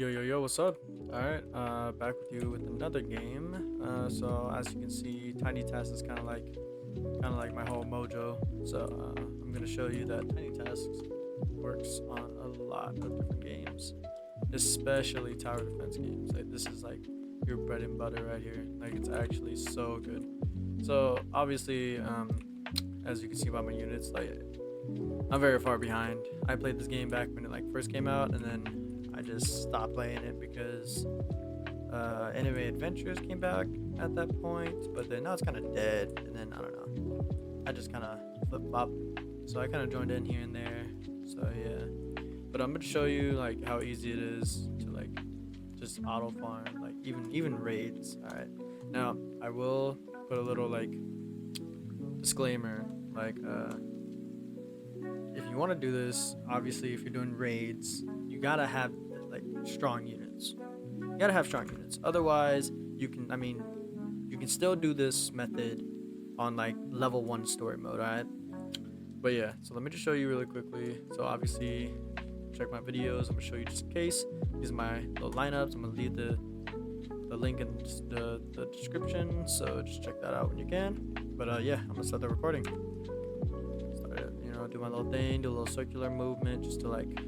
Yo, what's up? Alright, back with you with another game. So as you can see, Tiny Task is kinda like my whole mojo. So I'm gonna show you that Tiny Tasks works on a lot of different games, especially tower defense games. Like this is like your bread and butter right here. Like it's actually so good. So obviously, as you can see by my units, like I'm very far behind. I played this game back when it like first came out, and then I just stopped playing it because Anime Adventures came back at that point. But then now it's kind of dead, and then I don't know. I just kind of flip flop. So I kind of joined in here and there. So yeah. But I'm gonna show you like how easy it is to like just auto farm, like even raids. All right. Now I will put a little like disclaimer, like if you want to do this, obviously if you're doing raids, you gotta have like strong units. You gotta have strong units. Otherwise, you can still do this method on like level 1 story mode, alright? But yeah, so let me just show you really quickly. So obviously, check my videos. I'm gonna show you just in case. These are my little lineups. I'm gonna leave the link in the description, so just check that out when you can. But yeah, I'm gonna start the recording. Do my little thing, do a little circular movement just to like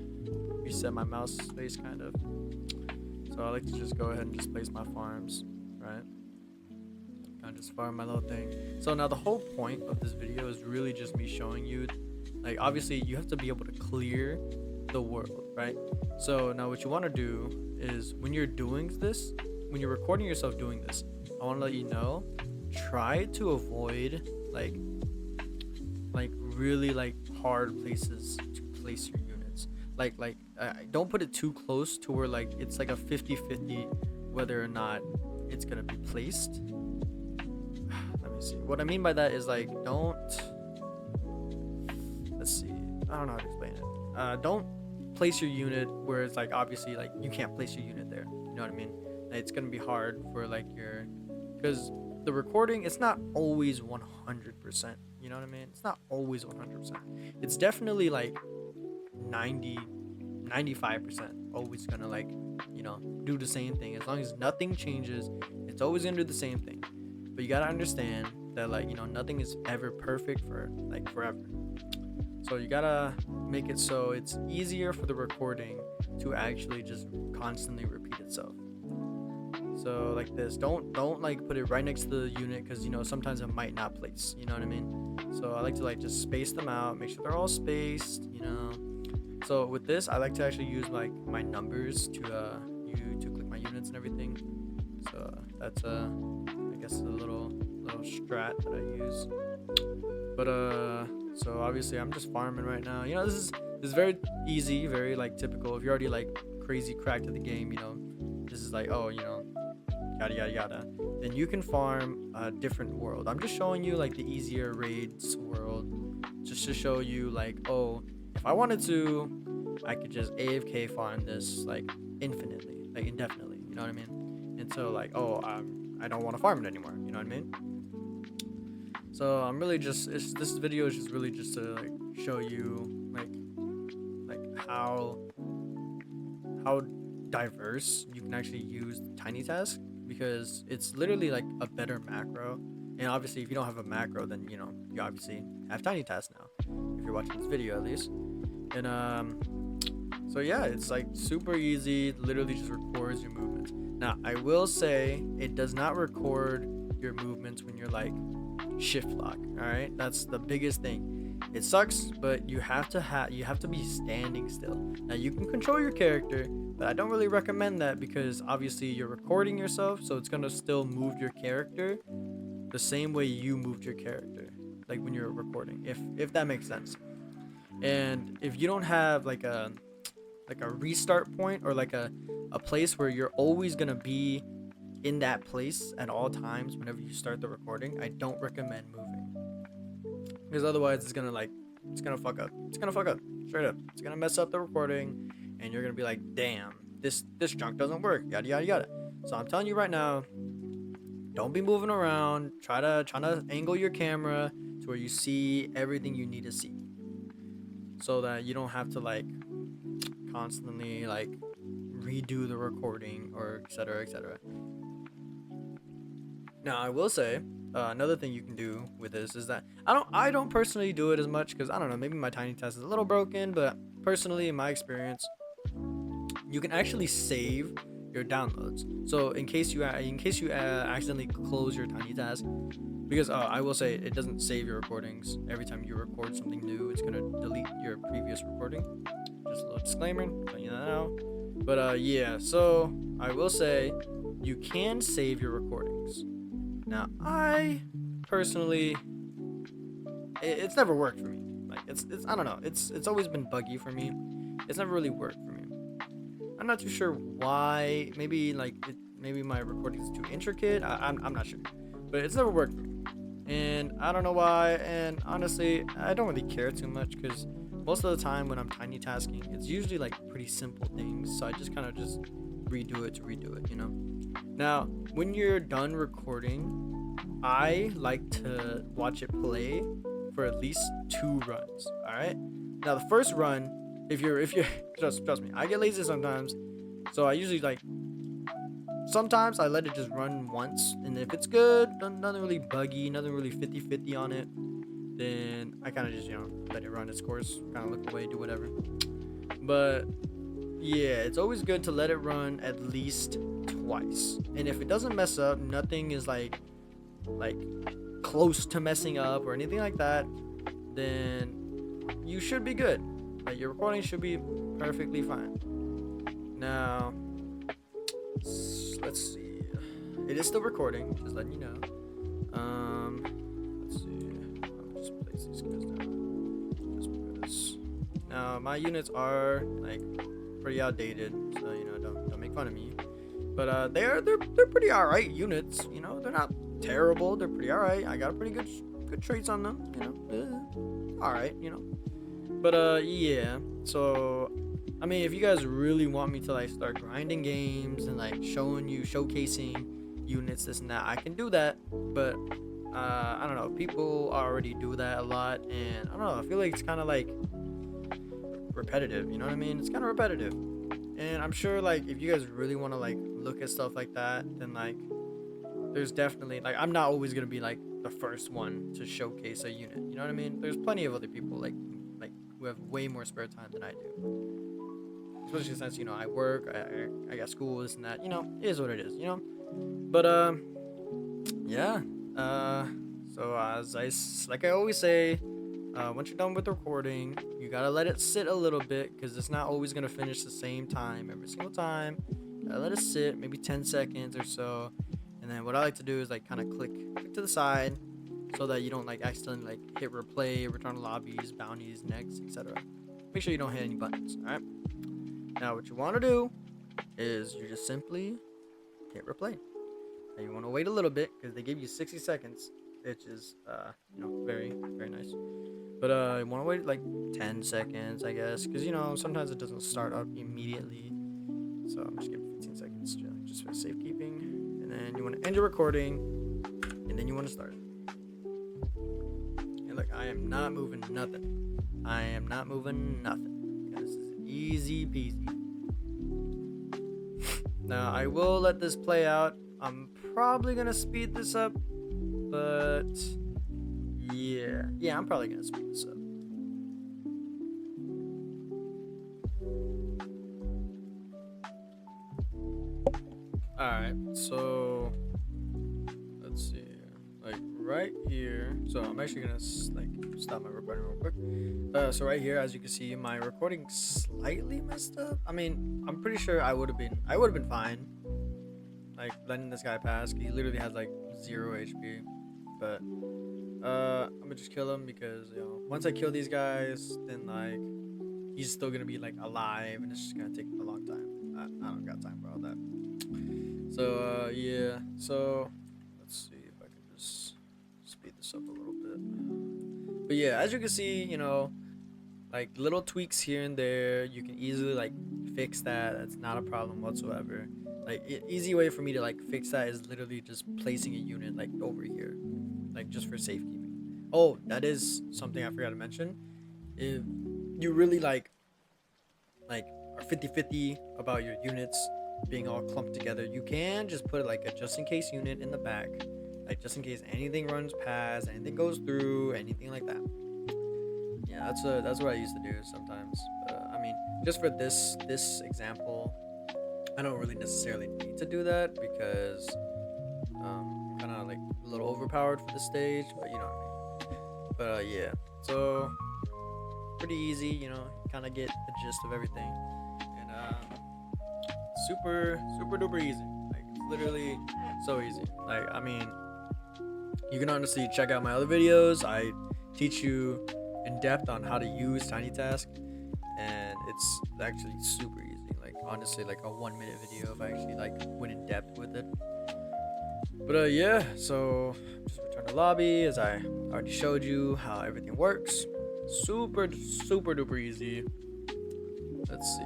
reset my mouse space kind of. So I like to just go ahead and just place my farms, right? Kind of just farm my little thing. So now the whole point of this video is really just me showing you, like obviously you have to be able to clear the world, right? So now what you want to do is when you're doing this, when you're recording yourself doing this, I want to let you know, try to avoid like really like hard places to place your units. Like don't put it too close to where like it's like a 50-50 whether or not it's gonna be placed. Let me see. What I mean by that is like let's see. I don't know how to explain it. Don't place your unit where it's like obviously like you can't place your unit there. You know what I mean? Like, it's gonna be hard for like because the recording, it's not always 100%. You know what I mean? It's not always 100%. It's definitely like 95% always gonna like, do the same thing. As long as nothing changes, it's always gonna do the same thing. But you gotta understand that like, nothing is ever perfect for like forever. So you gotta make it so it's easier for the recording to actually just constantly repeat itself. So like this, don't like put it right next to the unit because sometimes it might not place. You know what I mean? So I like to like just space them out, make sure they're all spaced. So with this, I like to actually use like my numbers to click my units and everything. So that's I guess a little strat that I use. But so obviously I'm just farming right now. This is very easy, very like typical. If you're already like crazy cracked at the game, this is like, oh, yada yada yada, then you can farm a different world. I'm just showing you like the easier raids world, just to show you like, oh, if I wanted to, I could just AFK farm this like infinitely, like indefinitely. You know what I mean? Until like, oh, I don't want to farm it anymore. You know what I mean? So I'm really just this video is just really just to like show you like how diverse you can actually use Tiny Task, because it's literally like a better macro. And obviously if you don't have a macro, then you obviously have Tiny Task now, if you're watching this video at least. And so yeah, it's like super easy. It literally just records your movements. Now I will say it does not record your movements when you're like shift lock. All right, that's the biggest thing. It sucks, but you have to be standing still. Now you can control your character, but I don't really recommend that because obviously you're recording yourself, so it's gonna still move your character the same way you moved your character, like when you're recording, if that makes sense. And if you don't have like a restart point or like a place where you're always gonna be in that place at all times whenever you start the recording, I don't recommend moving, because otherwise it's gonna fuck up. It's gonna fuck up straight up. It's gonna mess up the recording, and you're gonna be like, damn, this junk doesn't work, yada yada yada. So I'm telling you right now, don't be moving around. Try to angle your camera to where you see everything you need to see, so that you don't have to like constantly like redo the recording or etc etc. Now I will say another thing you can do with this is that I don't personally do it as much because I don't know, maybe my tiny task is a little broken, but personally in my experience you can actually save your downloads. So in case you accidentally close your tiny task, because I will say it doesn't save your recordings. Every time you record something new, it's gonna delete your previous recording. Just a little disclaimer, letting you that out. But yeah, so I will say you can save your recordings. Now I personally, it's never worked for me. Like it's I don't know. It's always been buggy for me. It's never really worked for me. I'm not too sure why. Maybe maybe my recording is too intricate. I'm not sure, but it's never worked for me, and I don't know why. And honestly, I don't really care too much because most of the time when I'm tiny tasking, it's usually like pretty simple things. So I just kind of just redo it to redo it, you know. Now, when you're done recording, I like to watch it play for at least 2 runs. All right. Now the first run. If you're trust me, I get lazy sometimes, so I usually sometimes I let it just run once, and if it's good, nothing really buggy, nothing really 50-50 on it, then I kind of just let it run its course, kind of look away, do whatever. But yeah, it's always good to let it run at least twice, and if it doesn't mess up, nothing is like close to messing up or anything like that, then you should be good. Like your recording should be perfectly fine. Now, let's see. It is still recording, just letting you know. Let's see. I'll just place these guys down. Just because. Now my units are like pretty outdated, so don't make fun of me. But they're pretty alright units. You know, they're not terrible. They're pretty alright. I got pretty good traits on them. Alright. But yeah, so I mean, if you guys really want me to start grinding games and showcasing units, this and that, I can do that. But I don't know, people already do that a lot, and I don't know, I feel like it's kind of repetitive, you know what I mean? It's kind of repetitive, and I'm sure if you guys really want to look at stuff like that, then there's definitely I'm not always gonna be the first one to showcase a unit, you know what I mean? There's plenty of other people who have way more spare time than I do. Especially since, I work, I got school, this and that, it is what it is, But, yeah. So I always say, once you're done with the recording, you gotta let it sit a little bit, because it's not always gonna finish the same time every single time. Gotta let it sit, maybe 10 seconds or so. And then what I like to do is kind of click to the side, so that you don't accidentally hit replay, return to lobbies, bounties, next, etc. Make sure you don't hit any buttons. All right. Now what you want to do is you just simply hit replay. And you want to wait a little bit because they give you 60 seconds, which is very very nice. But you want to wait 10 seconds, I guess, because sometimes it doesn't start up immediately. So I'm just giving 15 seconds just for safekeeping. And then you want to end your recording, and then you want to start. I am not moving nothing. I am not moving nothing. This is easy peasy. Now, I will let this play out. I'm probably going to speed this up. But, yeah. Yeah, I'm probably going to speed this up. Alright, so let's see. Right here, so I'm actually gonna stop my recording real quick. So right here, as you can see, my recording slightly messed up. I mean, I'm pretty sure I would have been fine letting this guy pass. He literally has 0 HP. But I'm gonna just kill him because once I kill these guys, then he's still gonna be alive, and it's just gonna take a long time. I don't got time for all that. So yeah, so let's see if I can just speed this up a little bit. But yeah, as you can see, little tweaks here and there, you can easily fix that. That's not a problem whatsoever. Easy way for me to fix that is literally just placing a unit over here, just for safekeeping. Oh, that is something I forgot to mention. If you really are 50-50 about your units being all clumped together, you can just put like a just in case unit in the back, like just in case anything runs past, anything goes through, anything like that. Yeah, that's what I used to do sometimes. I mean, just for this example, I don't really necessarily need to do that because kind of like a little overpowered for the stage, but you know what I mean. But yeah, so pretty easy, you know, kind of get the gist of everything, and super duper easy. Like it's literally so easy. Like I mean, you can honestly check out my other videos. I teach you in depth on how to use Tiny Task, and it's actually super easy. Like honestly, like a 1 minute video if I actually like went in depth with it. But yeah, so just return to lobby as I already showed you how everything works. Super duper easy. Let's see.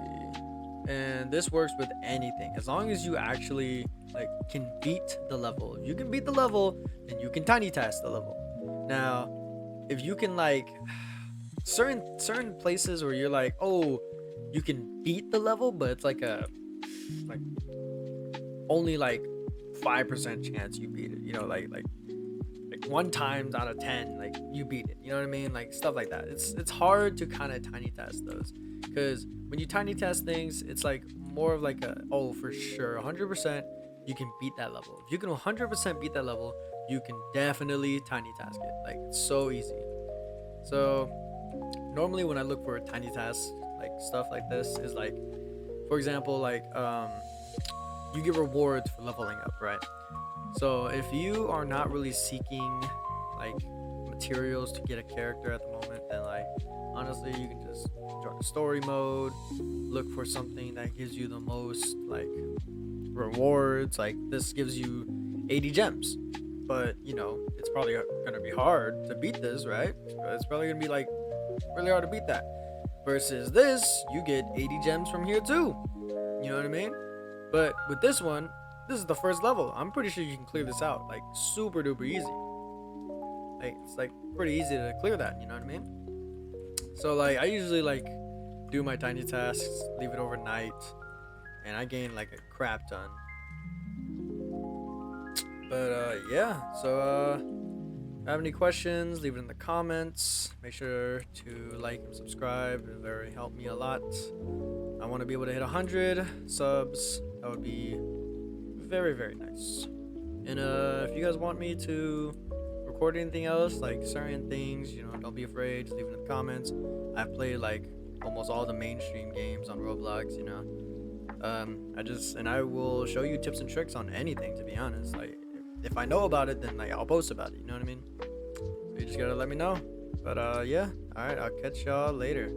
And this works with anything as long as you actually like can beat the level. If you can beat the level, then you can Tiny Task the level. Now, if you can like certain places where you're like, oh, you can beat the level, but it's like only like 5% chance you beat it, you know, like 1 times out of 10 like you beat it, you know what I mean, like stuff like that. It's hard to kind of Tiny Task those, because when you Tiny Task things, it's like more of like a, oh, for sure 100% you can beat that level. If you can 100% beat that level, you can definitely Tiny Task it. Like it's so easy. So normally when I look for a Tiny Task like stuff like this is like, for example, like you get rewards for leveling up, right? So if you are not really seeking like materials to get a character at the moment, then like honestly you can just join story mode, look for something that gives you the most like rewards. Like this gives you 80 gems, but you know it's probably gonna be hard to beat this, right? It's probably gonna be like really hard to beat that. Versus this, you get 80 gems from here too, you know what I mean? But with this one, this is the first level. I'm pretty sure you can clear this out like super duper easy. Like it's like pretty easy to clear that, you know what I mean? So like I usually like do my Tiny Tasks, leave it overnight, and I gain like a crap ton. But yeah, so if you have any questions, leave it in the comments. Make sure to like and subscribe. It very help me a lot. I want to be able to hit 100 subs. That would be very nice. And if you guys want me to record anything else, like certain things, you know, don't be afraid, just leave it in the comments. I've played like almost all the mainstream games on Roblox, you know. I will show you tips and tricks on anything, to be honest. Like if I know about it, then like I'll post about it, you know what I mean? So you just gotta let me know. But yeah, all right, I'll catch y'all later.